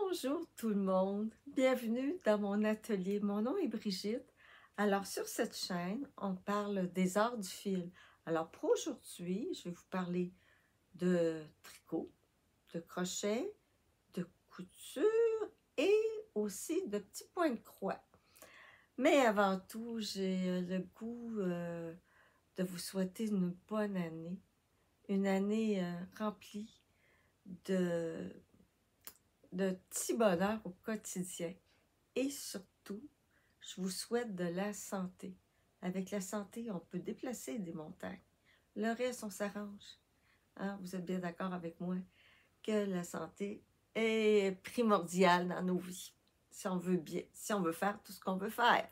Bonjour tout le monde, bienvenue dans mon atelier. Mon nom est Brigitte. Alors sur cette chaîne, on parle des arts du fil. Alors pour aujourd'hui, je vais vous parler de tricot, de crochet, de couture et aussi de petits points de croix. Mais avant tout, j'ai le goût de vous souhaiter une bonne année. Une année remplie de petits bonheurs au quotidien. Et surtout, je vous souhaite de la santé. Avec la santé, on peut déplacer des montagnes. Le reste, on s'arrange. Hein? Vous êtes bien d'accord avec moi que la santé est primordiale dans nos vies. Si on veut bien, si on veut faire tout ce qu'on veut faire.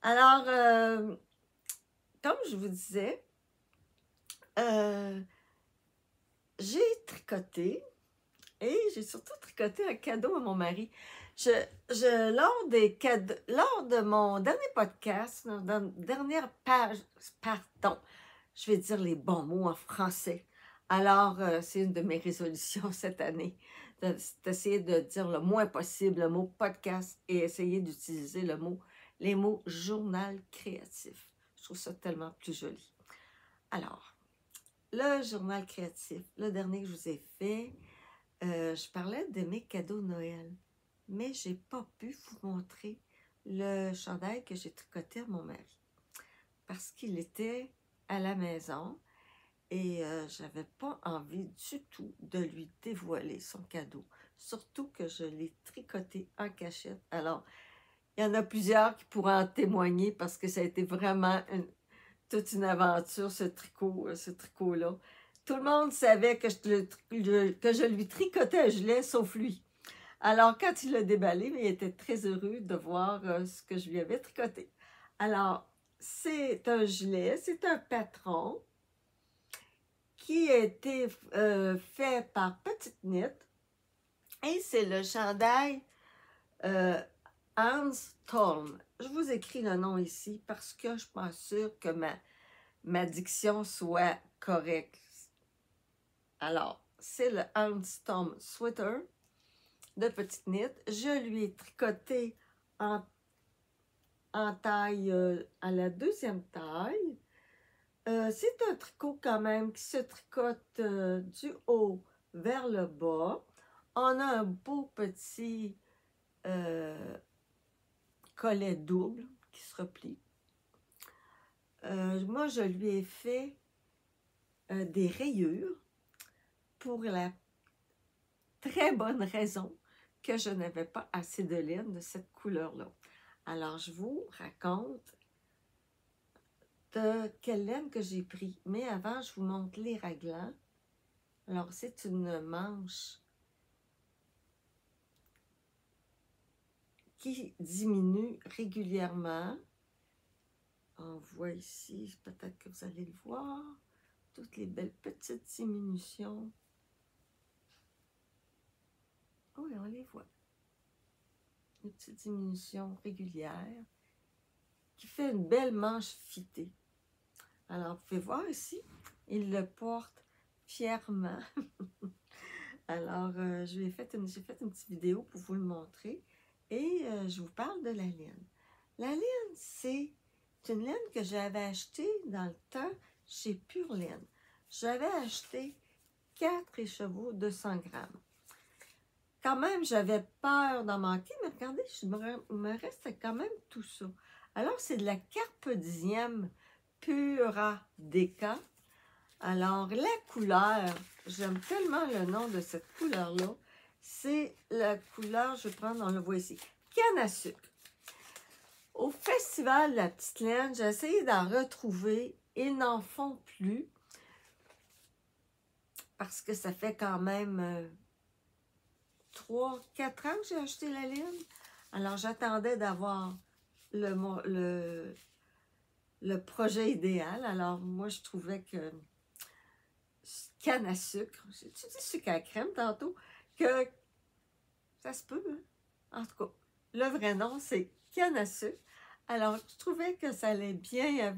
Alors, comme je vous disais, j'ai tricoté et j'ai surtout tricoté un cadeau à mon mari. Lors de mon dernier podcast, dans la dernière page, pardon, je vais dire les bons mots en français. Alors, c'est une de mes résolutions cette année, d'essayer de dire le moins possible le mot podcast et essayer d'utiliser les mots journal créatif. Je trouve ça tellement plus joli. Alors, le journal créatif, le dernier que je vous ai fait, je parlais de mes cadeaux de Noël, mais je n'ai pas pu vous montrer le chandail que j'ai tricoté à mon mari parce qu'il était à la maison et je n'avais pas envie du tout de lui dévoiler son cadeau, surtout que je l'ai tricoté en cachette. Alors, il y en a plusieurs qui pourront en témoigner parce que ça a été vraiment toute une aventure, ce tricot-là. Tout le monde savait que je lui tricotais un gilet, sauf lui. Alors, quand il l'a déballé, il était très heureux de voir ce que je lui avais tricoté. Alors, c'est un gilet, c'est un patron qui a été fait par Petite Knit. Et c'est le chandail Hans Tolm. Je vous écris le nom ici parce que je ne suis pas sûre que ma diction soit correcte. Alors, c'est le Hans Tolm Sweater de Petite Knit. Je lui ai tricoté en taille, à la deuxième taille. C'est un tricot quand même qui se tricote du haut vers le bas. On a un beau petit collet double qui se replie. Moi, je lui ai fait des rayures pour la très bonne raison que je n'avais pas assez de laine de cette couleur-là. Alors, je vous raconte de quelle laine que j'ai pris. Mais avant, je vous montre les raglans. Alors, c'est une manche qui diminue régulièrement. On voit ici, peut-être que vous allez le voir, toutes les belles petites diminutions. Oui, on les voit. Une petite diminution régulière qui fait une belle manche fitée. Alors, vous pouvez voir ici, il le porte fièrement. Alors, j'ai fait une petite vidéo pour vous le montrer et je vous parle de la laine. La laine, c'est une laine que j'avais achetée dans le temps chez Pure Laine. J'avais acheté 4 écheveaux de 100 grammes. Quand même, j'avais peur d'en manquer, mais regardez, il me restait quand même tout ça. Alors, c'est de la Carpe Diem Pura Deca. Alors, la couleur, j'aime tellement le nom de cette couleur-là. C'est la couleur, je vais prendre, on le voit ici, canne à sucre. Au Festival de la Petite Laine, j'ai essayé d'en retrouver. Ils n'en font plus parce que ça fait quand même 3-4 ans que j'ai acheté la laine. Alors, j'attendais d'avoir le projet idéal. Alors, moi, je trouvais que canne à sucre, j'ai dit sucre à crème tantôt, que ça se peut, hein? En tout cas, le vrai nom, c'est canne à sucre. Alors, je trouvais que ça allait bien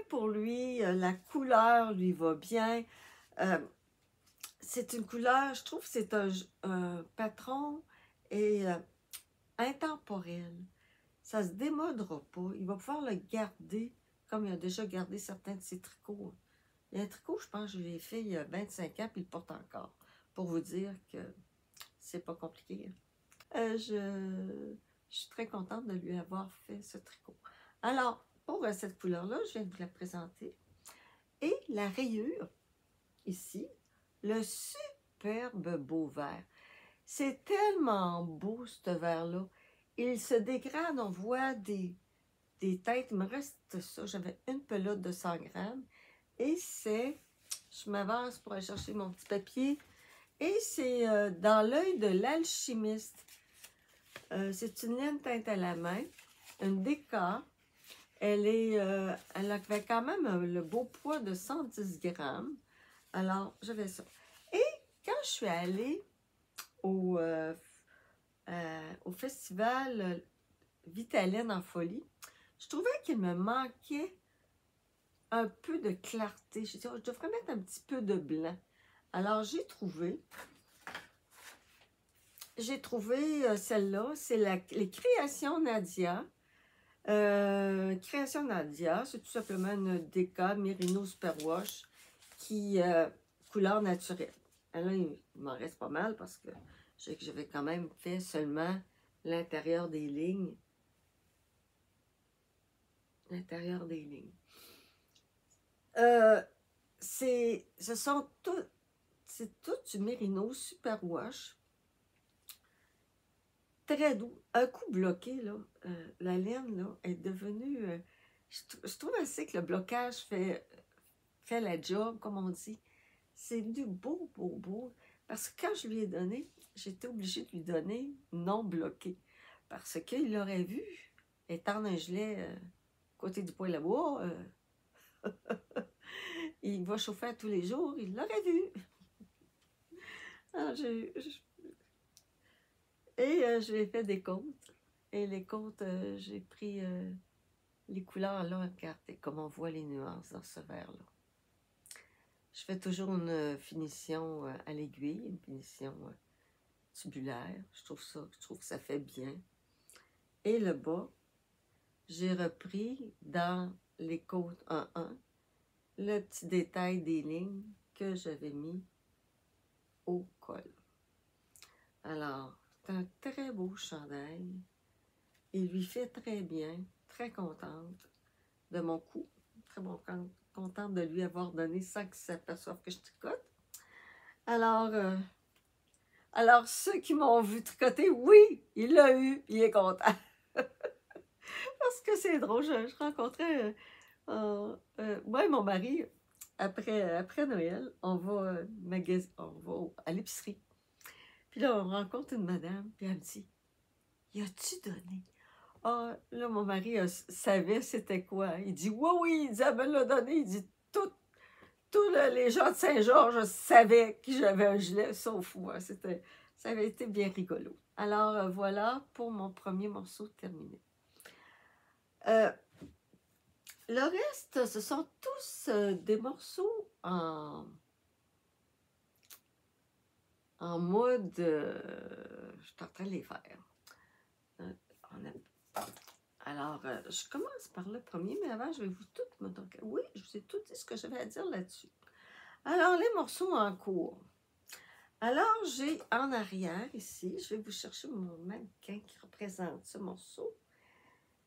pour lui, la couleur lui va bien. c'est une couleur, je trouve que c'est un patron et intemporel. Ça ne se démodera pas. Il va pouvoir le garder comme il a déjà gardé certains de ses tricots. Il y a un tricot, je pense que je l'ai fait il y a 25 ans, puis il le porte encore. Pour vous dire que c'est pas compliqué. Je suis très contente de lui avoir fait ce tricot. Alors, pour cette couleur-là, je viens de vous la présenter. Et la rayure, ici, le superbe beau vert. C'est tellement beau, ce vert-là. Il se dégrade, on voit des têtes. Il me reste ça, j'avais une pelote de 100 grammes. Et c'est, je m'avance pour aller chercher mon petit papier. Et c'est dans l'œil de l'alchimiste. C'est une laine teinte à la main, une déca. Elle avait quand même le beau poids de 110 grammes. Alors, j'avais ça. Et quand je suis allée au festival Vitaline en folie, je trouvais qu'il me manquait un peu de clarté. J'ai dit, oh, je devrais mettre un petit peu de blanc. Alors, j'ai trouvé celle-là. C'est les Créations Nadia. Création Nadia, c'est tout simplement une déca Merino Superwash qui couleur naturelle. Alors, il m'en reste pas mal parce que j'avais quand même fait seulement l'intérieur des lignes. L'intérieur des lignes. C'est tout du Merino Superwash. Très doux. Un coup bloqué, là, la laine là, est devenue... je trouve assez que le blocage fait la job, comme on dit. C'est du beau, beau, beau. Parce que quand je lui ai donné, j'étais obligée de lui donner non bloqué. Parce qu'il l'aurait vu, étendre un gilet côté du poêle à bois. Il va chauffer tous les jours, il l'aurait vu. Alors, je lui ai fait des comptes. Et les comptes, j'ai pris les couleurs là, regardez comme on voit les nuances dans ce vert-là. Je fais toujours une finition à l'aiguille, une finition tubulaire. Je trouve que ça fait bien. Et le bas, j'ai repris dans les côtes 1-1 le petit détail des lignes que j'avais mis au col. Alors, c'est un très beau chandail. Il lui fait très bien, très contente de mon coup, très contente de lui avoir donné sans qu'il s'aperçoive que je tricote. Alors, ceux qui m'ont vu tricoter, oui, il l'a eu, il est content. Parce que c'est drôle, je rencontrais moi et mon mari, après Noël, on va à l'épicerie. Puis là, on rencontre une madame, puis elle me dit, « Y as-tu donné? » Ah, là, mon mari savait c'était quoi. Il dit, « Oui, oui, il dit, elle me l'a donné. » Il dit, « Tous les gens de Saint-Georges savaient que j'avais un gilet, sauf moi. » Ça avait été bien rigolo. Alors, voilà pour mon premier morceau terminé. Le reste, ce sont tous des morceaux en mode... je suis en train de les faire. Alors, je commence par le premier, mais avant, je vais vous tout me donner. Oui, je vous ai tout dit ce que j'avais à dire là-dessus. Alors, les morceaux en cours. Alors, j'ai en arrière, ici, je vais vous chercher mon mannequin qui représente ce morceau.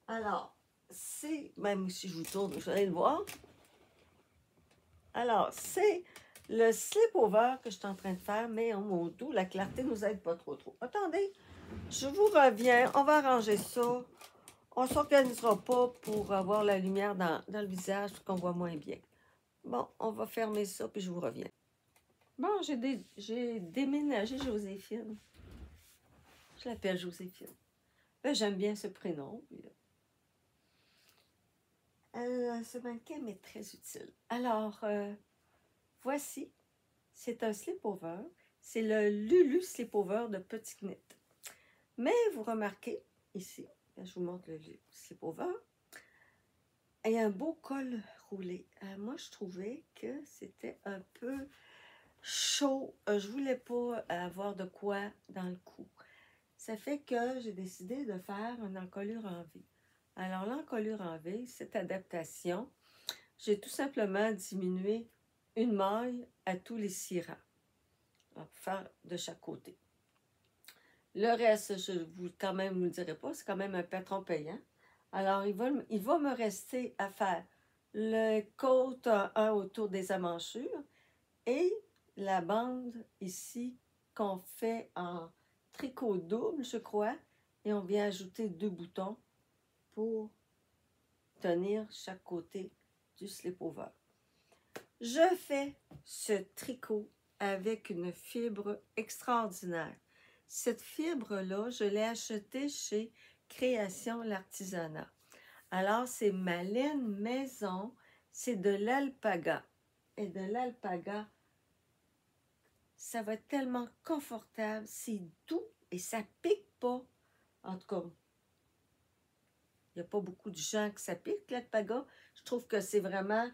Alors, c'est, même si je vous tourne, vous allez le voir. Alors, c'est le slip-over que je suis en train de faire, mais en mon doux, la clarté ne nous aide pas trop. Attendez, je vous reviens, on va arranger ça. On ne s'organisera pas pour avoir la lumière dans le visage qu'on voit moins bien. Bon, on va fermer ça, puis je vous reviens. Bon, j'ai déménagé Joséphine. Je l'appelle Joséphine. Ben, j'aime bien ce prénom. Ce mannequin m'est très utile. Alors, voici, c'est un slip-over. C'est le Lulu slip-over de Petit Knit. Mais vous remarquez, ici, je vous montre le slip-over, il y a un beau col roulé. Moi, je trouvais que c'était un peu chaud. Je voulais pas avoir de quoi dans le cou. Ça fait que j'ai décidé de faire une encolure en V. Alors, l'encolure en V, cette adaptation, j'ai tout simplement diminué une maille à tous les 6 rangs. Pour faire de chaque côté. Le reste, je vous quand même vous le dirai pas, c'est quand même un patron payant. Alors, il va me rester à faire le côte 1 autour des emmanchures et la bande ici qu'on fait en tricot double, je crois, et on vient ajouter 2 boutons pour tenir chaque côté du slip-over. Je fais ce tricot avec une fibre extraordinaire. Cette fibre-là, je l'ai achetée chez Création l'Artisanat. Alors, c'est ma laine maison, c'est de l'alpaga. Et de l'alpaga, ça va être tellement confortable, c'est doux et ça pique pas. En tout cas, il n'y a pas beaucoup de gens que ça pique, l'alpaga. Je trouve que c'est vraiment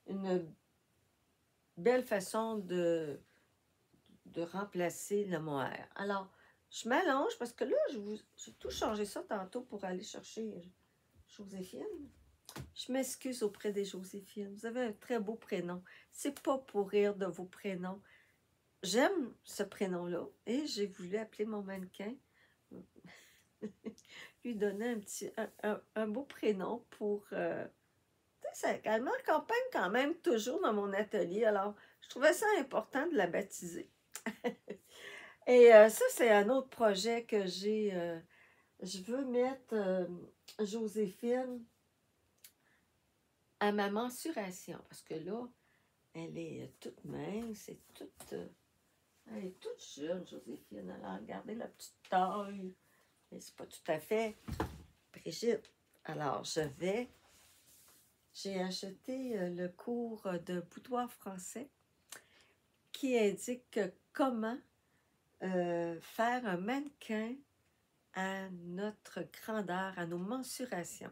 une belle façon de remplacer le mohair. Alors, je m'allonge parce que là, j'ai tout changé ça tantôt pour aller chercher Joséphine. Je m'excuse auprès des Joséphine. Vous avez un très beau prénom. C'est pas pour rire de vos prénoms. J'aime ce prénom-là et j'ai voulu appeler mon mannequin, lui donner un beau prénom pour... elle m'accompagne quand même toujours dans mon atelier. Alors, je trouvais ça important de la baptiser. Et ça, c'est un autre projet que j'ai. Je veux mettre Joséphine à ma mensuration. Parce que là, elle est toute mince, elle est toute jeune, Joséphine. Alors, regardez la petite taille. Mais c'est pas tout à fait Brigitte. Alors, j'ai acheté le cours de boudoir français qui indique comment faire un mannequin à notre grandeur, à nos mensurations.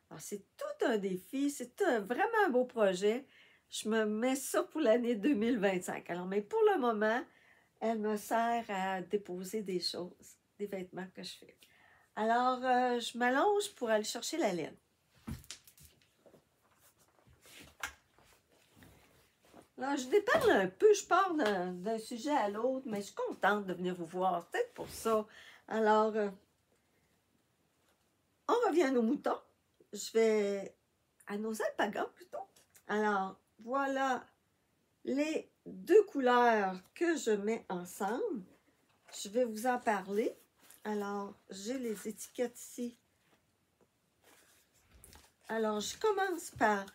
Alors, c'est tout un défi, c'est vraiment un beau projet. Je me mets ça pour l'année 2025. Alors, mais pour le moment, elle me sert à déposer des choses, des vêtements que je fais. Alors, je m'allonge pour aller chercher la laine. Alors, je déparle un peu, je pars d'un sujet à l'autre, mais je suis contente de venir vous voir, peut-être pour ça. Alors, on revient à nos moutons. Je vais à nos alpagas plutôt. Alors, voilà les 2 couleurs que je mets ensemble. Je vais vous en parler. Alors, j'ai les étiquettes ici. Alors, je commence par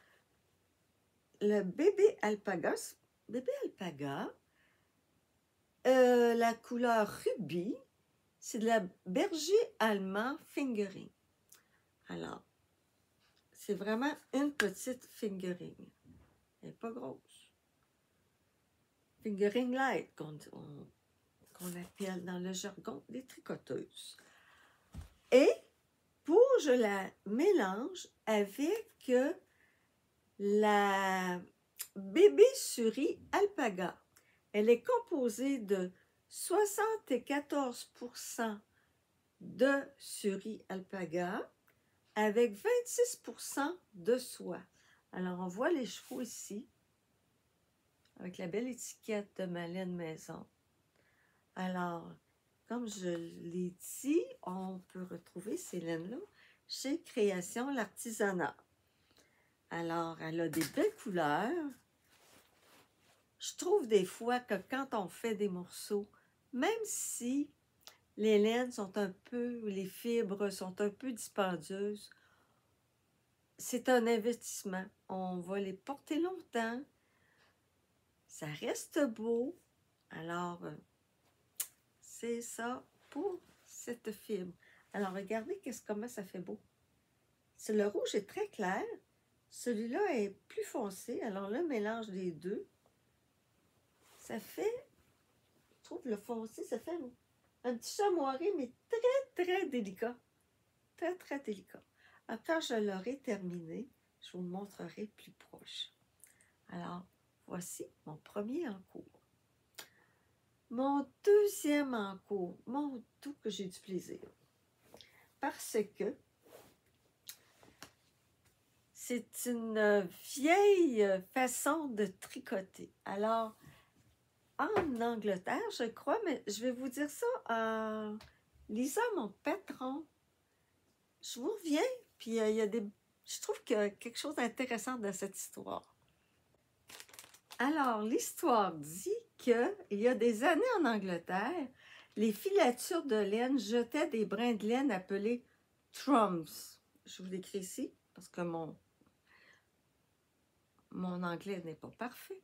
le bébé alpaga. Bébé alpaga, la couleur rubis, c'est de la berger allemand fingering. Alors, c'est vraiment une petite fingering. Elle n'est pas grosse. Fingering light, qu'on appelle dans le jargon des tricoteuses. Et je la mélange avec la bébé suri alpaga. Elle est composée de 74% de suri alpaga avec 26% de soie. Alors, on voit les chevaux ici, avec la belle étiquette de ma laine maison. Alors, comme je l'ai dit, on peut retrouver ces laines-là chez Création l'Artisanat. Alors, elle a des belles couleurs. Je trouve des fois que quand on fait des morceaux, même si les laines sont un peu, les fibres sont un peu dispendieuses, c'est un investissement. On va les porter longtemps. Ça reste beau. Alors, c'est ça pour cette fibre. Alors, regardez comment ça fait beau. Le rouge est très clair. Celui-là est plus foncé. Alors, le mélange des deux, ça fait, je trouve le foncé, ça fait un petit chamoiré, mais très, très délicat. Très, très délicat. Alors, quand je l'aurai terminé, je vous le montrerai plus proche. Alors, voici mon premier en cours. mon deuxième en cours, mon Dieu que j'ai du plaisir. Parce que c'est une vieille façon de tricoter. Alors, en Angleterre, je crois, mais je vais vous dire ça en lisant mon patron. Je vous reviens, puis il y a je trouve qu'il y a quelque chose d'intéressant dans cette histoire. Alors, l'histoire dit qu'il y a des années en Angleterre, les filatures de laine jetaient des brins de laine appelés trums. Je vous l'écris ici, parce que mon anglais n'est pas parfait.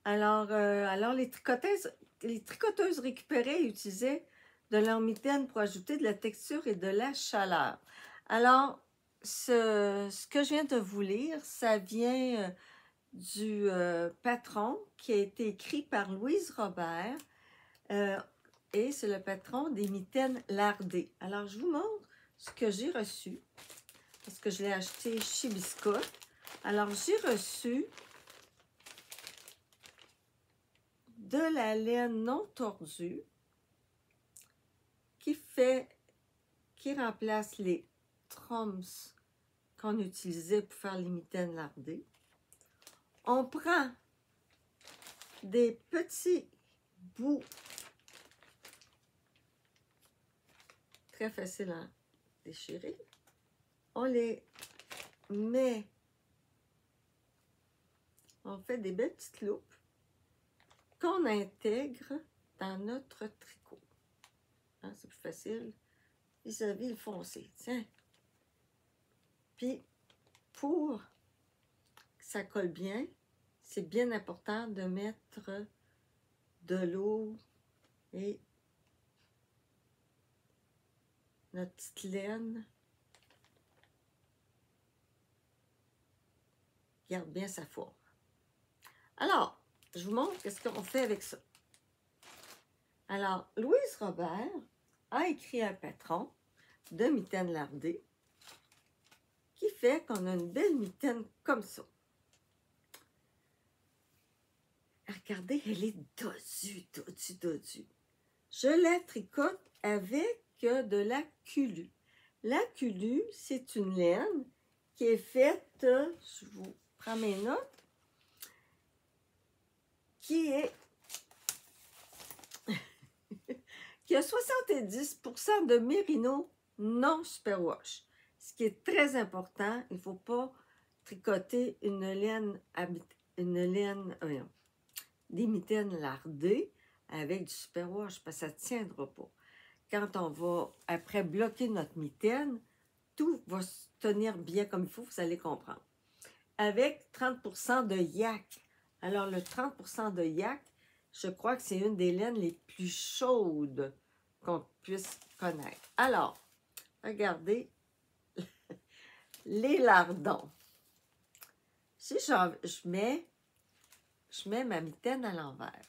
Alors les tricoteuses récupéraient et utilisaient de leur mitaine pour ajouter de la texture et de la chaleur. Alors, ce que je viens de vous lire, ça vient du patron qui a été écrit par Louise Robert et c'est le patron des mitaines lardées. Alors, je vous montre ce que j'ai reçu parce que je l'ai acheté chez Biscotte. Alors, j'ai reçu de la laine non tordue qui remplace les trums qu'on utilisait pour faire les mitaines lardées. On prend des petits bouts très faciles à déchirer. On les met, on fait des belles petites loupes qu'on intègre dans notre tricot. Hein, c'est plus facile vis-à-vis le foncé. Tiens. Puis, pour que ça colle bien, c'est bien important de mettre de l'eau et notre petite laine. Garde bien sa forme. Alors, je vous montre ce qu'on fait avec ça. Alors, Louise Robert a écrit un patron de mitaine lardée qui fait qu'on a une belle mitaine comme ça. Regardez, elle est dodue. Je la tricote avec de la culue. La culue, c'est une laine qui est faite, je vous prends mes notes, qui a 70% de mérino non superwash. Ce qui est très important, il ne faut pas tricoter des mitaines lardées avec du superwash parce que ça ne tiendra pas. Quand on va après bloquer notre mitaine, tout va se tenir bien comme il faut, vous allez comprendre. Avec 30% de yak. Alors le 30% de yak, je crois que c'est une des laines les plus chaudes qu'on puisse connaître. Alors, regardez les lardons. Si je mets ma mitaine à l'envers.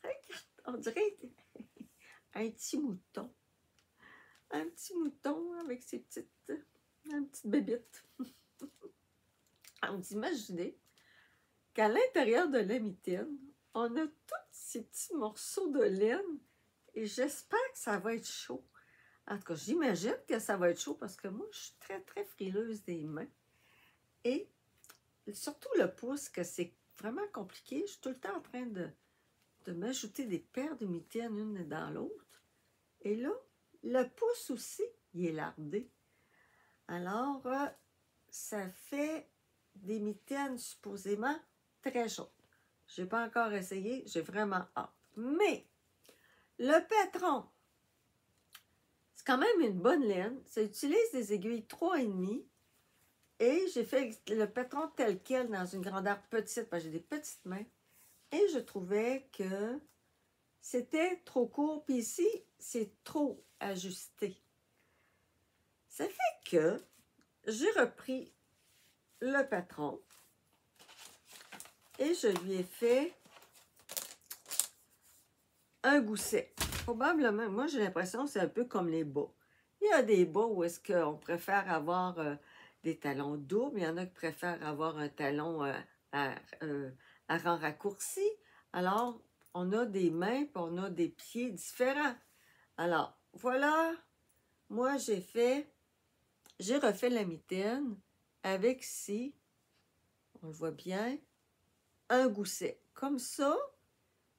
Regarde, on dirait un petit mouton. Un petit mouton avec ses petites bébites. Alors, vous imaginez qu'à l'intérieur de la mitaine, on a tous ces petits morceaux de laine et j'espère que ça va être chaud. En tout cas, j'imagine que ça va être chaud parce que moi, je suis très, très frileuse des mains. Et surtout le pouce, que c'est vraiment compliqué. Je suis tout le temps en train de m'ajouter des paires de mitaines une dans l'autre. Et là, le pouce aussi, il est lardé. Alors, ça fait des mitaines supposément très chaudes. Je n'ai pas encore essayé, j'ai vraiment hâte. Mais, le patron, c'est quand même une bonne laine. Ça utilise des aiguilles 3,5. Et j'ai fait le patron tel quel dans une grandeur petite, parce que j'ai des petites mains. Et je trouvais que c'était trop court. Puis ici, c'est trop ajusté. Ça fait que j'ai repris le patron et je lui ai fait un gousset. Probablement, moi j'ai l'impression que c'est un peu comme les bas. Il y a des bas où est-ce qu'on préfère avoir des talons doubles. Il y en a qui préfèrent avoir un talon à rang raccourci. Alors, on a des mains puis on a des pieds différents. Alors, voilà, moi j'ai refait la mitaine avec ici, on le voit bien, un gousset. Comme ça,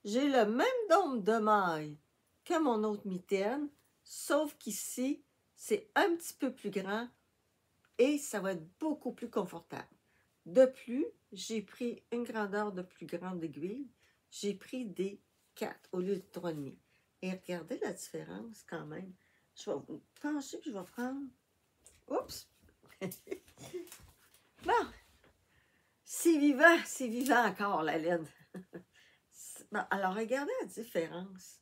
j'ai le même nombre de mailles que mon autre mitaine, sauf qu'ici, c'est un petit peu plus grand et ça va être beaucoup plus confortable. De plus, j'ai pris une grandeur de plus grande aiguille. J'ai pris des 4 au lieu de 3,5. Et regardez la différence quand même. Je vais vous pencher puis je vais prendre... Oups! Bon, c'est vivant encore la laine. Bon, alors, regardez la différence.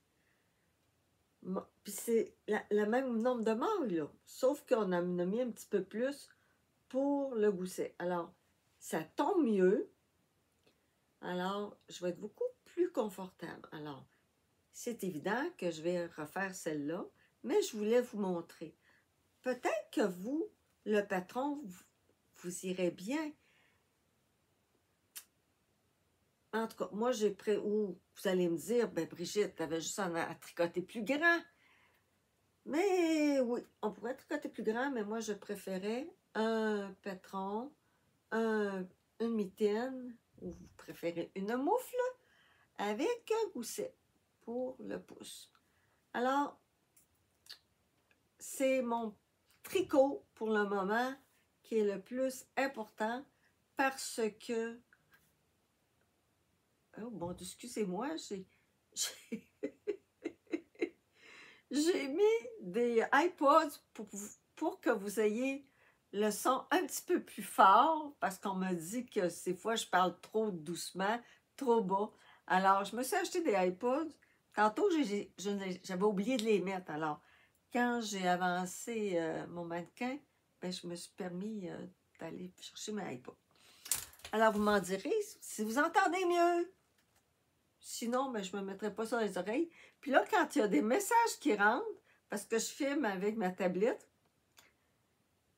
Bon, puis c'est le même nombre de mailles, là. Sauf qu'on en a mis un petit peu plus pour le gousset. Alors, ça tombe mieux. Alors, je vais être beaucoup plus confortable. Alors, c'est évident que je vais refaire celle-là, mais je voulais vous montrer. Peut-être que vous, le patron, vous irez bien. En tout cas, moi, j'ai pris... Ou vous allez me dire, ben Brigitte, tu avais juste à tricoter plus grand. Mais oui, on pourrait tricoter plus grand, mais moi, je préférais un patron, une mitaine, ou vous préférez une moufle, avec un gousset pour le pouce. Alors, c'est mon tricot pour le moment qui est le plus important parce que... Oh bon, excusez-moi, j'ai mis des iPods pour que vous ayez le son un petit peu plus fort parce qu'on me dit que ces fois je parle trop doucement, trop bas. Alors, je me suis acheté des iPods. Tantôt, j'avais oublié de les mettre. Alors, quand j'ai avancé mon mannequin, ben, je me suis permis d'aller chercher mes iPods. Alors, vous m'en direz si vous entendez mieux. Sinon, ben, je ne me mettrai pas sur les oreilles. Puis là, quand il y a des messages qui rentrent, parce que je filme avec ma tablette,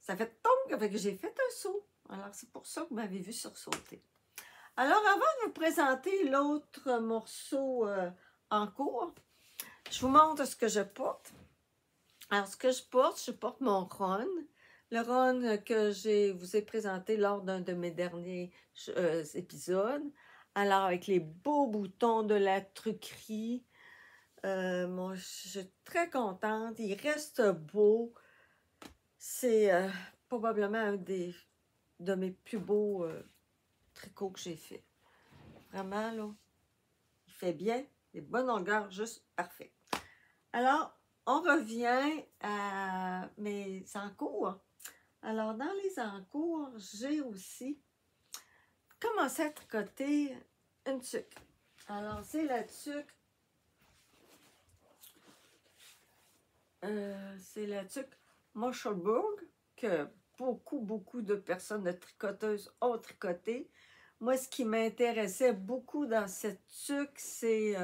ça fait tomber que j'ai fait un saut. Alors, c'est pour ça que vous m'avez vu sursauter. Alors, avant de vous présenter l'autre morceau en cours, je vous montre ce que je porte. Alors, ce que je porte mon run. Le run que je vous ai présenté lors d'un de mes derniers épisodes. Alors, avec les beaux boutons de la truquerie. Moi, je suis très contente. Il reste beau. C'est probablement un de mes plus beaux tricots que j'ai fait. Vraiment, là, il fait bien. Les bonnes longueurs, juste parfait. Alors, on revient à mes encours. Alors, dans les encours, j'ai aussi commencé à tricoter une tuque. Alors, c'est la tuque. C'est la tuque Marshallburg que beaucoup de personnes de tricoteuses ont tricoté. Moi, ce qui m'intéressait beaucoup dans cette tuque, c'est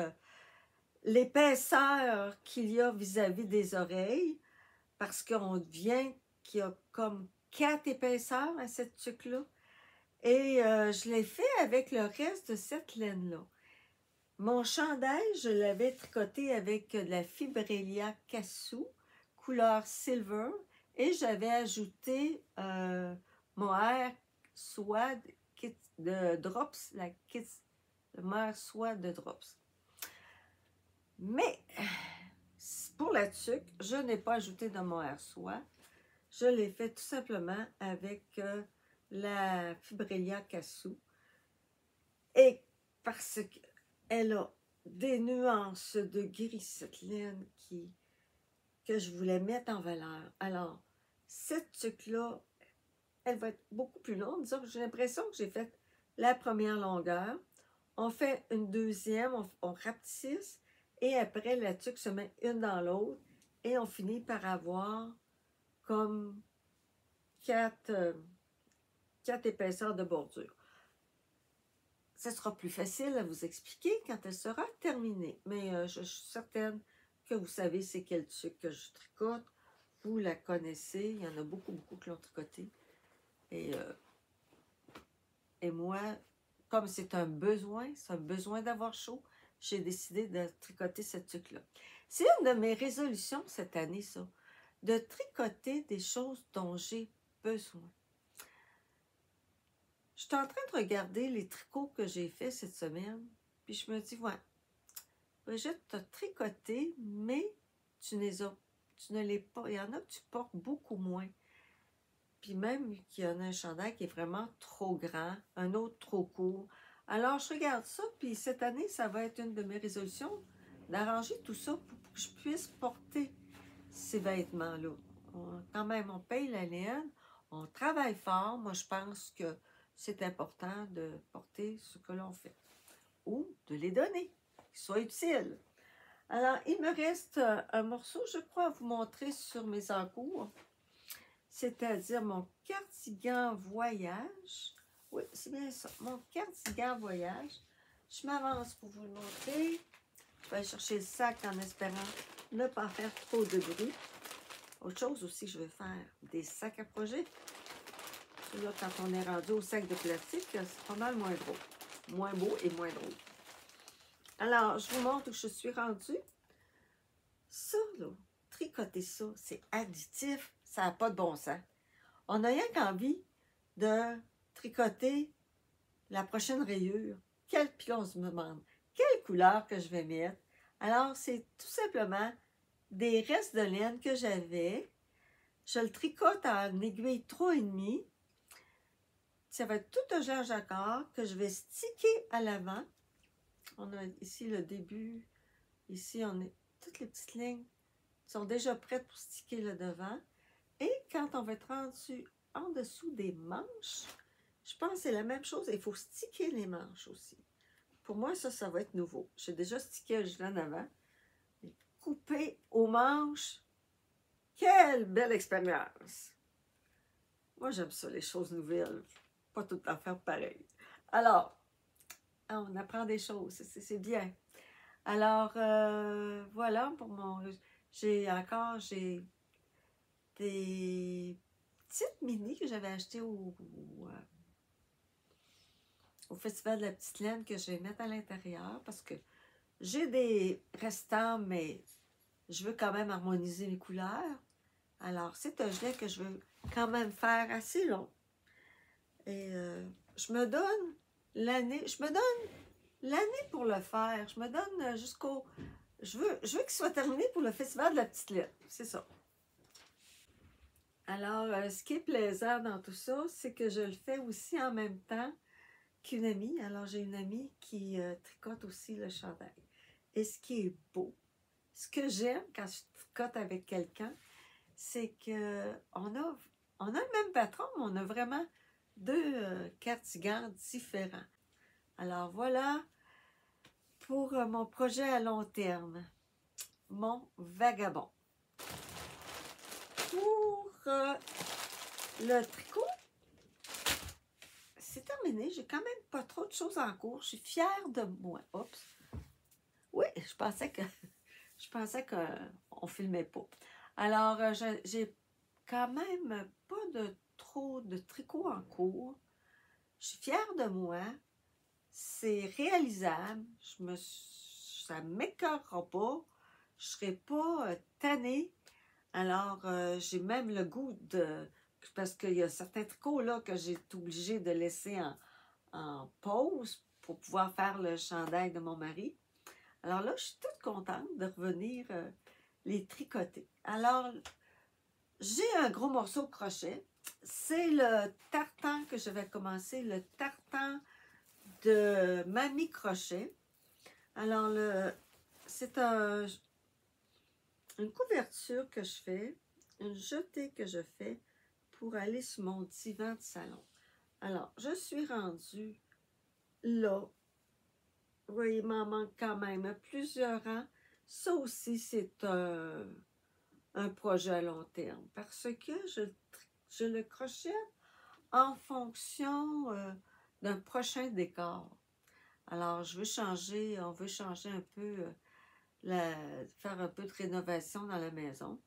l'épaisseur qu'il y a vis-à-vis des oreilles, parce qu'on vient qu'il y a comme 4 épaisseurs à cette tuque-là. Et je l'ai fait avec le reste de cette laine-là. Mon chandail, je l'avais tricoté avec de la Fibrelia Cassou, couleur silver, et j'avais ajouté mohair soie de Drops, le mohair soie de Drops. Mais pour la tuque, je n'ai pas ajouté de mohair soie. Je l'ai fait tout simplement avec la Fibrelia Cassou. Et parce qu'elle a des nuances de gris, cette laine que je voulais mettre en valeur. Alors, cette tuque-là, elle va être beaucoup plus longue. Disons que j'ai l'impression que j'ai fait la première longueur. On fait une deuxième, on rapetisse, et après, la tuque se met une dans l'autre, et on finit par avoir comme 4 épaisseurs de bordure. Ce sera plus facile à vous expliquer quand elle sera terminée. Mais je suis certaine que vous savez c'est quelle tuque que je tricote. Vous la connaissez. Il y en a beaucoup qui l'ont tricotée. Et moi, comme c'est un besoin d'avoir chaud, j'ai décidé de tricoter cette tuque-là. C'est une de mes résolutions cette année, ça, de tricoter des choses dont j'ai besoin. Je suis en train de regarder les tricots que j'ai faits cette semaine, puis je me dis, ouais, Brigitte, tu as tricoté, mais tu ne les pas. Il y en a que tu portes beaucoup moins. Puis même qu'il y en a un chandail qui est vraiment trop grand, un autre trop court. Alors, je regarde ça, puis cette année, ça va être une de mes résolutions d'arranger tout ça pour que je puisse porter ces vêtements-là. Quand même, on paye la laine, on travaille fort. Moi, je pense que c'est important de porter ce que l'on fait ou de les donner, qu'ils soient utiles. Alors, il me reste un morceau, je crois, à vous montrer sur mes encours, c'est-à-dire mon cardigan voyage. Oui, c'est bien ça, mon cardigan voyage. Je m'avance pour vous le montrer. Je vais aller chercher le sac en espérant ne pas faire trop de bruit. Autre chose aussi, je vais faire des sacs à projet. Là, quand on est rendu au sac de plastique, c'est pas mal moins drôle. Moins beau et moins drôle. Alors, je vous montre où je suis rendue. Ça, là, tricoter ça, c'est additif. Ça n'a pas de bon sens. On n'a rien qu'envie de tricoter la prochaine rayure. Puis là, on se demande quelle couleur que je vais mettre. Alors, c'est tout simplement des restes de laine que j'avais. Je le tricote en aiguille 3,5. Ça va être tout un genre jacquard que je vais sticker à l'avant. On a ici le début. Ici, on a toutes les petites lignes qui sont déjà prêtes pour sticker le devant. Et quand on va être rendu en dessous des manches, je pense que c'est la même chose. Il faut sticker les manches aussi. Pour moi, ça va être nouveau. J'ai déjà stické le gilet en avant. Couper aux manches. Quelle belle expérience! Moi, j'aime ça, les choses nouvelles. Pas tout à faire pareil. Alors, on apprend des choses, c'est bien. Alors, voilà pour mon... J'ai des petites mini que j'avais achetées au Festival de la Petite Laine que je vais mettre à l'intérieur parce que j'ai des restants, mais je veux quand même harmoniser les couleurs. Alors, c'est un gilet que je veux quand même faire assez long. Et je me donne l'année pour le faire. Je me donne jusqu'au... Je veux qu'il soit terminé pour le Festival de la Petite Laine. C'est ça. Alors, ce qui est plaisant dans tout ça, c'est que je le fais aussi en même temps qu'une amie. Alors, j'ai une amie qui tricote aussi le chandail. Et ce qui est beau, ce que j'aime quand je tricote avec quelqu'un, c'est qu'on a le même patron, mais on a vraiment deux cardigans différents. Alors, voilà pour mon projet à long terme, mon vagabond. Pour le tricot, c'est terminé. J'ai quand même pas trop de choses en cours. Je suis fière de moi. Oups. Oui, je pensais qu'on filmait pas. Alors, j'ai quand même pas trop de tricot en cours. Je suis fière de moi. C'est réalisable. Ça ne m'écœurera pas. Je ne serai pas tannée. Alors, j'ai même le goût de... Parce qu'il y a certains tricots là que j'ai été obligée de laisser en pause pour pouvoir faire le chandail de mon mari. Alors là, je suis toute contente de revenir les tricoter. Alors, j'ai un gros morceau de crochet. C'est le tartan que je vais commencer, le tartan de Mamie Crochet. Alors, c'est une couverture que je fais, une jetée que je fais pour aller sur mon divan de salon. Alors, je suis rendue là. Vous voyez, il m'en manque quand même plusieurs rangs. Ça aussi, c'est un projet à long terme parce que je le crochette en fonction d'un prochain décor. Alors, on veut changer un peu, faire un peu de rénovation dans la maison.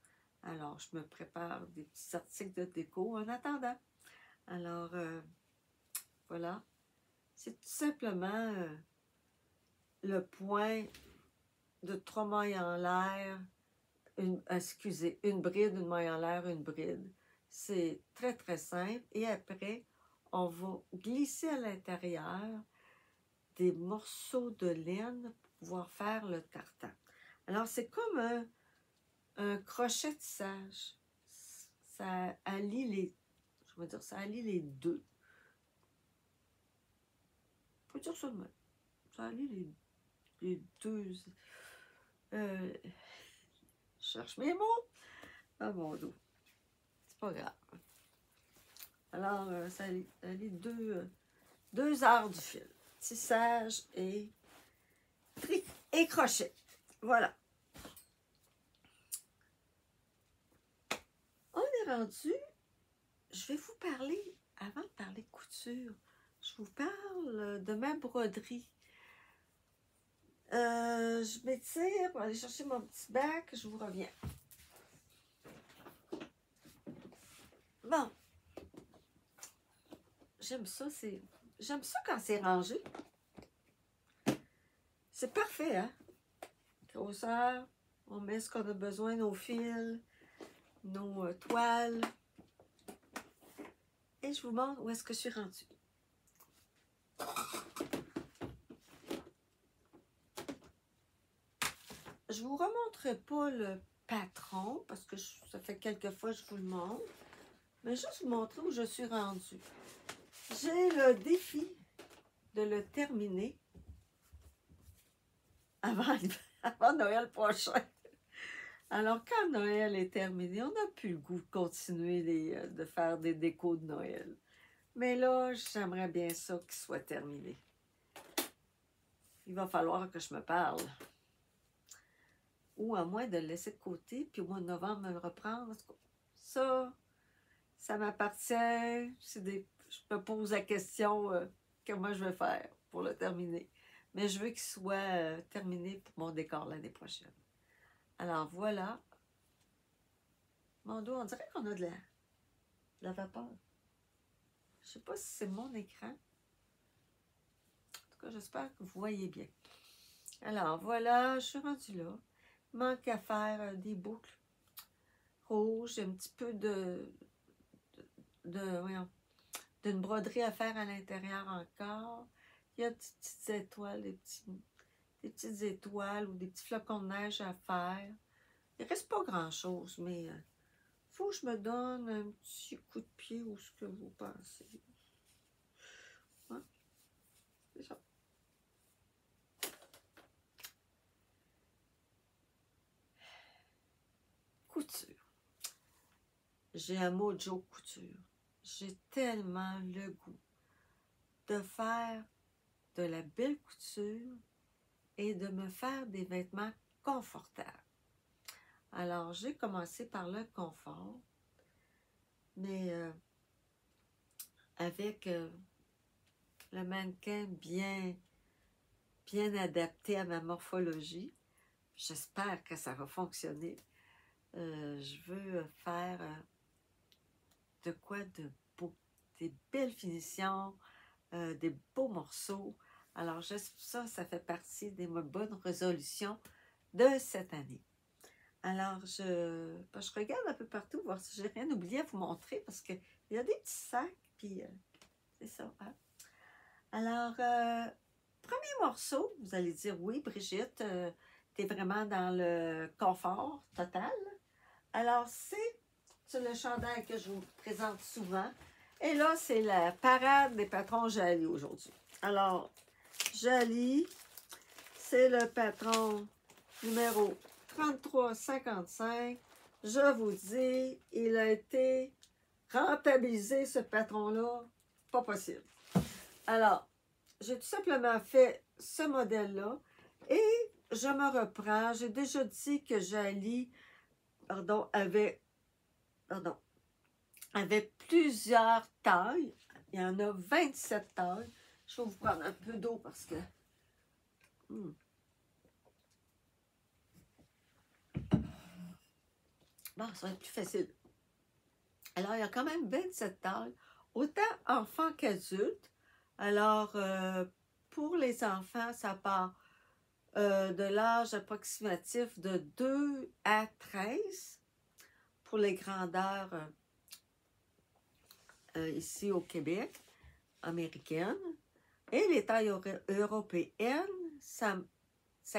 Alors, je me prépare des petits articles de déco en attendant. Alors, voilà. C'est tout simplement le point de 3 mailles en l'air, excusez, une bride, une maille en l'air, une bride. C'est très, très simple. Et après, on va glisser à l'intérieur des morceaux de laine pour pouvoir faire le tartan. Alors, c'est comme un crochet de tissage. Ça allie les, je vais dire, ça allie les deux. On peut dire ça de même. Ça allie les deux. Je cherche mes mots. Ah mon dos. C'est pas grave. Alors, ça allie deux arts du fil. Tissage et crochet. Voilà. On est rendu. Je vais vous parler, avant de parler couture, je vous parle de ma broderie. Je m'étire pour aller chercher mon petit bac, je vous reviens. Bon. J'aime ça, j'aime ça quand c'est rangé. C'est parfait, hein? Grosseur, on met ce qu'on a besoin, nos fils, nos toiles. Et je vous montre où est-ce que je suis rendue. Je ne vous remontrerai pas le patron, parce que ça fait quelques fois que je vous le montre, mais juste vous montrer où je suis rendue. J'ai le défi de le terminer avant Noël prochain. Alors, quand Noël est terminé, on n'a plus le goût de continuer de faire des décos de Noël. Mais là, j'aimerais bien ça qu'il soit terminé. Il va falloir que je me parle. Ou à moins de le laisser de côté, puis au mois de novembre, me le reprendre. Ça m'appartient. Je me pose la question comment je vais faire pour le terminer. Mais je veux qu'il soit terminé pour mon décor l'année prochaine. Alors voilà. Mon dos, on dirait qu'on a de la vapeur. Je ne sais pas si c'est mon écran. En tout cas, j'espère que vous voyez bien. Alors voilà, je suis rendue là. Il manque à faire des boucles rouges, un petit peu d'une broderie à faire à l'intérieur encore. Il y a des petites étoiles, des petites étoiles ou des petits flocons de neige à faire. Il ne reste pas grand-chose, mais il faut que je me donne un petit coup de pied ou ce que vous pensez. Ouais, c'est ça. Couture. J'ai un mojo couture. J'ai tellement le goût de faire de la belle couture et de me faire des vêtements confortables. Alors, j'ai commencé par le confort, mais avec le mannequin bien adapté à ma morphologie. J'espère que ça va fonctionner. Je veux faire de quoi de beau, des belles finitions, des beaux morceaux. Alors, ça fait partie des bonnes résolutions de cette année. Alors, je regarde un peu partout, voir si j'ai rien oublié à vous montrer, parce qu'il y a des petits sacs, puis c'est ça. Hein? Alors, premier morceau, vous allez dire, oui, Brigitte, tu es vraiment dans le confort total. Alors, c'est le chandail que je vous présente souvent. Et là, c'est la parade des patrons Jali aujourd'hui. Alors, Jali, c'est le patron numéro 3355. Je vous dis, il a été rentabilisé, ce patron-là, pas possible. Alors, j'ai tout simplement fait ce modèle-là et je me reprends. J'ai déjà dit que Jali, avait plusieurs tailles. Il y en a 27 tailles. Je vais vous prendre un peu d'eau parce que... Bon, ça va être plus facile. Alors, il y a quand même 27 tailles, autant enfants qu'adultes. Alors, pour les enfants, ça part de l'âge approximatif de 2 à 13 pour les grandeurs ici au Québec, américaines. Et les tailles européennes, ça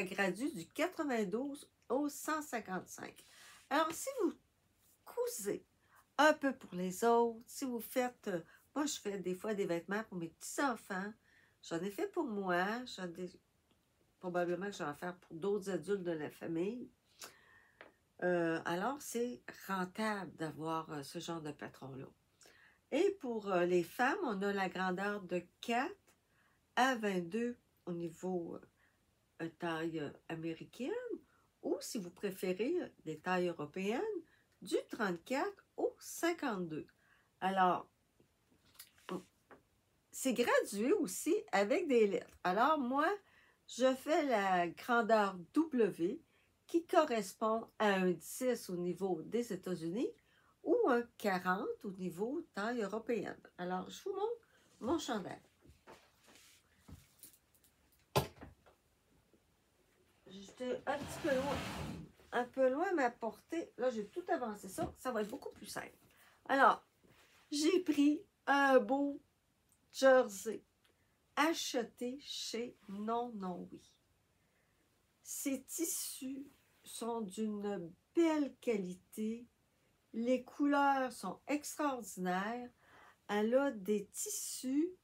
gradue du 92 au 155. Alors, si vous cousez un peu pour les autres, si vous faites... moi, je fais des fois des vêtements pour mes petits-enfants. J'en ai fait pour moi. Probablement que j'en vais faire pour d'autres adultes de la famille. Alors, c'est rentable d'avoir ce genre de patron-là. Et pour les femmes, on a la grandeur de 4 à 22 au niveau taille américaine, ou si vous préférez des tailles européennes, du 34 au 52. Alors, c'est gradué aussi avec des lettres. Alors, moi, je fais la grandeur W qui correspond à un 10 au niveau des États-Unis ou un 40 au niveau taille européenne. Alors, je vous montre mon chandail. J'étais un peu loin à ma portée. Là, j'ai tout avancé ça. Ça va être beaucoup plus simple. Alors, j'ai pris un beau jersey acheté chez Non Non Oui. Ces tissus sont d'une belle qualité. Les couleurs sont extraordinaires. Elle a des tissus.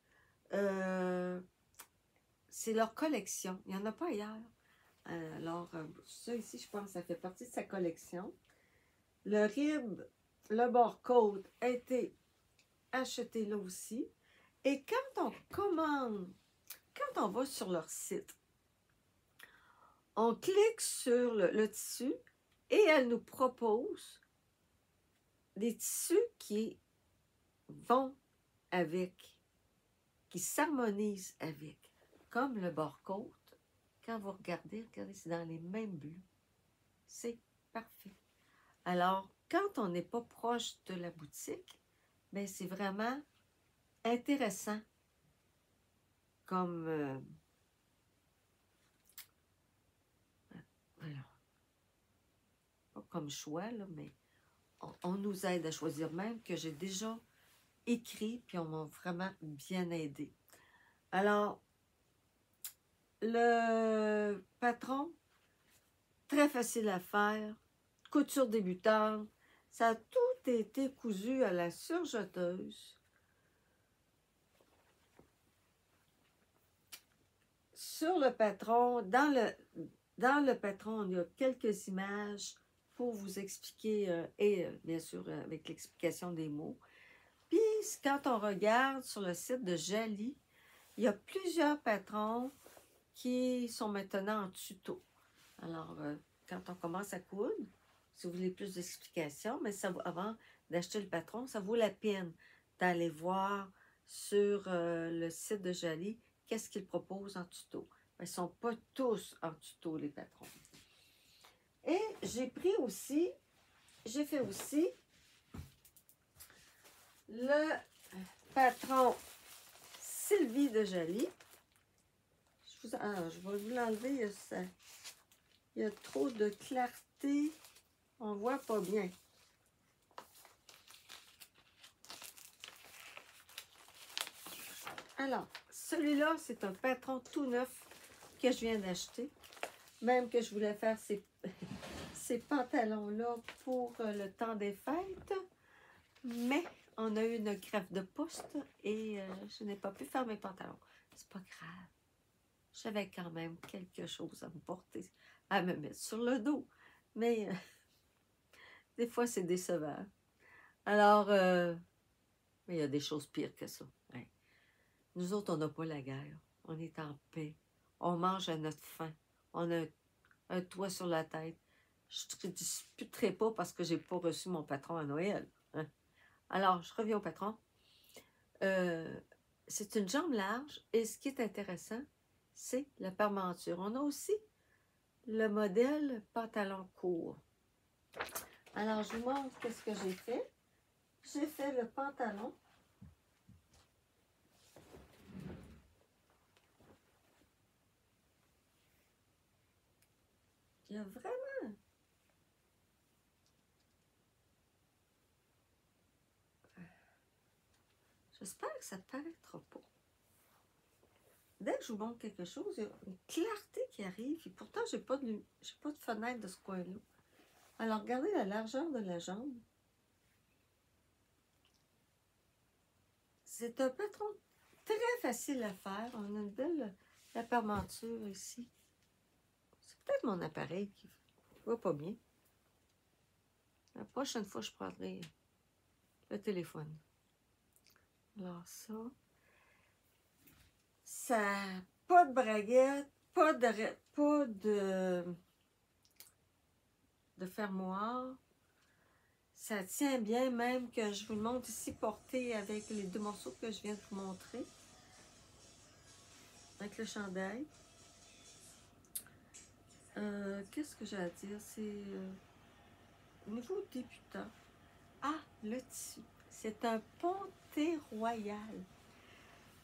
C'est leur collection. Il n'y en a pas ailleurs. Alors, ça ici, je pense que ça fait partie de sa collection. Le rib, le barcode a été acheté là aussi. Et quand on commande, quand on va sur leur site, on clique sur le tissu et elle nous propose des tissus qui vont avec, qui s'harmonisent avec, comme le barcode. Quand vous regardez, c'est dans les mêmes bleus. C'est parfait. Alors, quand on n'est pas proche de la boutique, bien, c'est vraiment intéressant comme... voilà. Pas comme choix, là, mais on nous aide à choisir même, que j'ai déjà écrit, puis on m'a vraiment bien aidé. Alors, le patron, très facile à faire, couture débutante, ça a tout été cousu à la surjeteuse. Sur le patron, dans le patron, il y a quelques images pour vous expliquer, bien sûr avec l'explication des mots. Puis, quand on regarde sur le site de Jali, il y a plusieurs patrons qui sont maintenant en tuto. Alors, quand on commence à coudre, si vous voulez plus d'explications, mais ça, avant d'acheter le patron, ça vaut la peine d'aller voir sur le site de Jali qu'est-ce qu'ils proposent en tuto. Ils ne sont pas tous en tuto, les patrons. Et j'ai fait aussi le patron Sylvie de Jali. Je vais vous l'enlever. Il y a trop de clarté. On ne voit pas bien. Alors, celui-là, c'est un patron tout neuf que je viens d'acheter. Même que je voulais faire ces pantalons-là pour le temps des fêtes. Mais on a eu une greffe de poste et je n'ai pas pu faire mes pantalons. C'est pas grave. J'avais quand même quelque chose à me porter, à me mettre sur le dos. Mais des fois, c'est décevant. Alors, mais il y a des choses pires que ça. Hein. Nous autres, on n'a pas la guerre. On est en paix. On mange à notre faim. On a un toit sur la tête. Je ne disputerai pas parce que je n'ai pas reçu mon patron à Noël. Hein. Alors, je reviens au patron. C'est une jambe large et ce qui est intéressant, c'est la parmenture. On a aussi le modèle pantalon court. Alors, je vous montre qu'est-ce que j'ai fait. J'ai fait le pantalon. Il y a vraiment... J'espère que ça ne paraîtra pas. Dès que je vous montre quelque chose, il y a une clarté qui arrive. Et pourtant, je n'ai pas de fenêtre de ce coin-là. Alors, regardez la largeur de la jambe. C'est un patron très facile à faire. On a une belle apparenture ici. C'est peut-être mon appareil qui ne va pas bien. La prochaine fois, je prendrai le téléphone. Alors ça, pas de braguette, pas de fermoir. Ça tient bien, même que je vous le montre ici, porté avec les 2 morceaux que je viens de vous montrer. Avec le chandail. Qu'est-ce que j'ai à dire? C'est au niveau débutant. Ah, le tissu. C'est un ponté royal.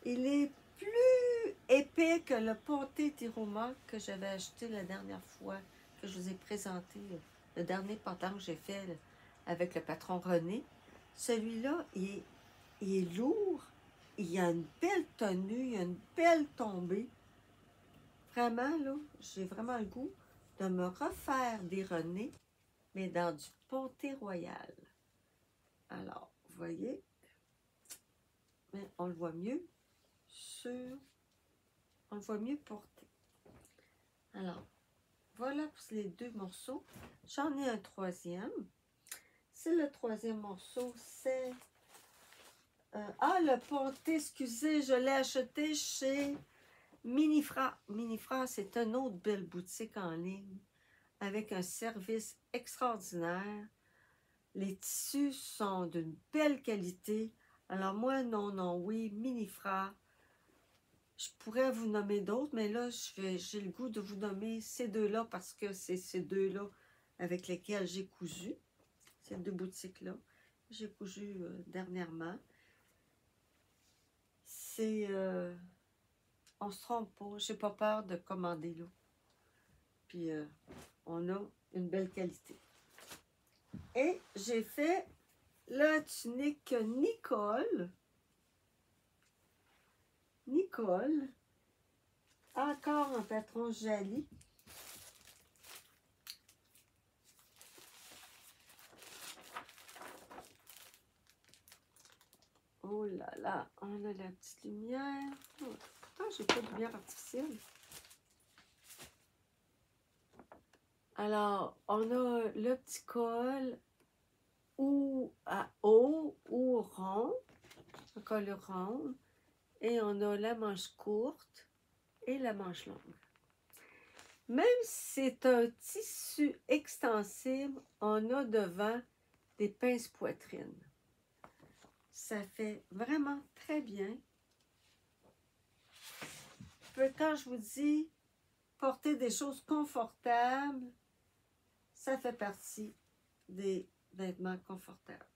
Il est plus épais que le ponté Tiroma que j'avais acheté la dernière fois que je vous ai présenté. Le dernier pantalon que j'ai fait avec le patron René. Celui-là, il est lourd. Il a une belle tenue, il a une belle tombée. Vraiment, là, j'ai vraiment le goût de me refaire des René, mais dans du ponté royal. Alors, vous voyez, mais on le voit mieux on le voit mieux porté. Alors, voilà pour les 2 morceaux. J'en ai un troisième. C'est le troisième morceau, c'est... le ponté, excusez, je l'ai acheté chez Minifra. Minifra, c'est une autre belle boutique en ligne avec un service extraordinaire. Les tissus sont d'une belle qualité. Alors moi, non, oui, Minifra. Je pourrais vous nommer d'autres, mais là, j'ai le goût de vous nommer ces 2-là parce que c'est ces 2-là avec lesquels j'ai cousu. Ces 2 boutiques-là. J'ai cousu dernièrement. C'est... on se trompe pas. J'ai pas peur de commander là. Puis, on a une belle qualité. Et j'ai fait la tunique Nicole. Nicole. Encore un patron Jali. Oh là là, on a la petite lumière. Oh, pourtant, j'ai pas de lumière artificielle. Alors, on a le petit col ou à haut ou rond, un col rond, et on a la manche courte et la manche longue. Même si c'est un tissu extensible, on a devant des pinces poitrine. Ça fait vraiment très bien. Quand je vous dis porter des choses confortables, ça fait partie des vêtements confortables.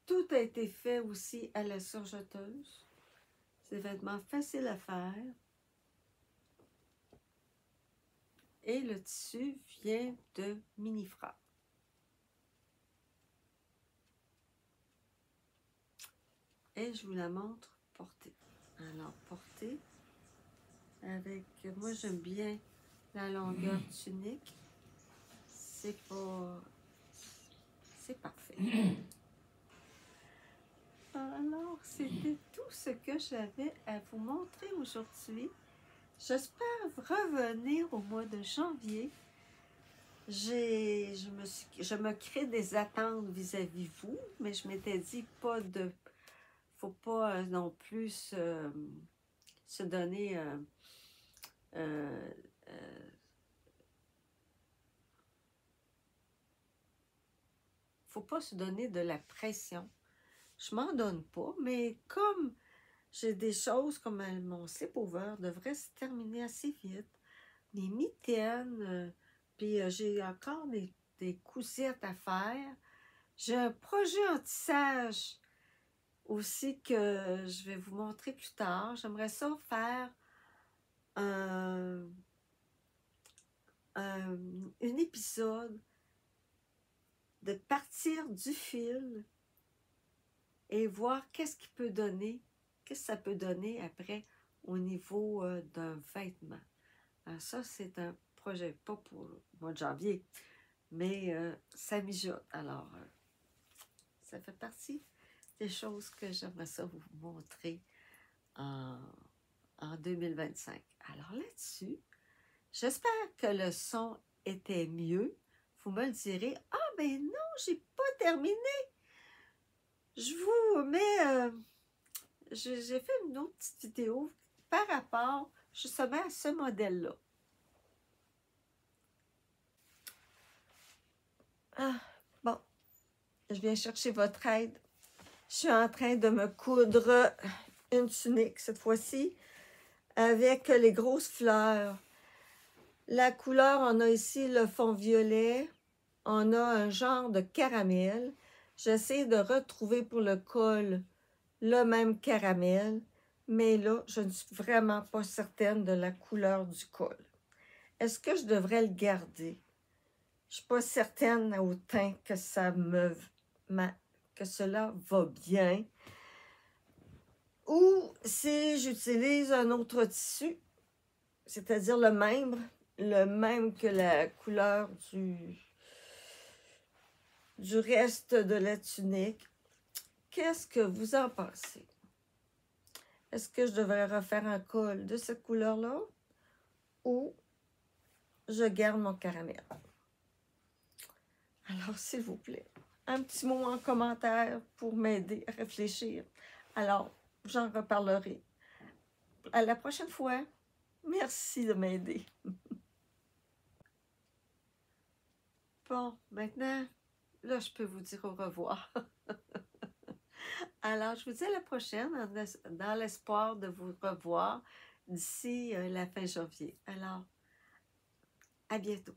Tout a été fait aussi à la surjeteuse. C'est des vêtements faciles à faire. Et le tissu vient de Minifra. Et je vous la montre portée. Alors, portée avec... Moi, j'aime bien la longueur tunique. C'est pas... C'est parfait. Alors, c'était tout ce que j'avais à vous montrer aujourd'hui. J'espère revenir au mois de janvier. Je me crée des attentes vis-à-vis vous, mais je m'étais dit faut pas non plus se donner faut pas se donner de la pression. Je m'en donne pas, mais comme j'ai des choses comme mon slip-over devrait se terminer assez vite, mes mitaines, puis j'ai encore des cousettes à faire. J'ai un projet en tissage aussi que je vais vous montrer plus tard. J'aimerais ça faire un épisode de partir du fil et voir qu'est-ce qu'il peut donner, qu'est-ce que ça peut donner après au niveau d'un vêtement. Alors ça, c'est un projet, pas pour le mois de janvier, mais ça mijote. Alors, ça fait partie des choses que j'aimerais ça vous montrer en 2025. Alors là-dessus, j'espère que le son était mieux. Vous me le direz. Ah, ben non, j'ai pas terminé. Je vous mets... j'ai fait une autre petite vidéo par rapport justement à ce modèle-là. Ah, bon, je viens chercher votre aide. Je suis en train de me coudre une tunique cette fois-ci avec les grosses fleurs. La couleur, on a ici le fond violet. On a un genre de caramel. J'essaie de retrouver pour le col le même caramel. Mais là, je ne suis vraiment pas certaine de la couleur du col. Est-ce que je devrais le garder? Je ne suis pas certaine au teint que que cela va bien. Ou si j'utilise un autre tissu, c'est-à-dire le même que la couleur du reste de la tunique. Qu'est-ce que vous en pensez? Est-ce que je devrais refaire un col de cette couleur-là ou je garde mon caramel? Alors, s'il vous plaît, un petit mot en commentaire pour m'aider à réfléchir. Alors, j'en reparlerai à la prochaine fois. Merci de m'aider. Bon, maintenant, là, je peux vous dire au revoir. Alors, je vous dis à la prochaine dans l'espoir de vous revoir d'ici la fin janvier. Alors, à bientôt.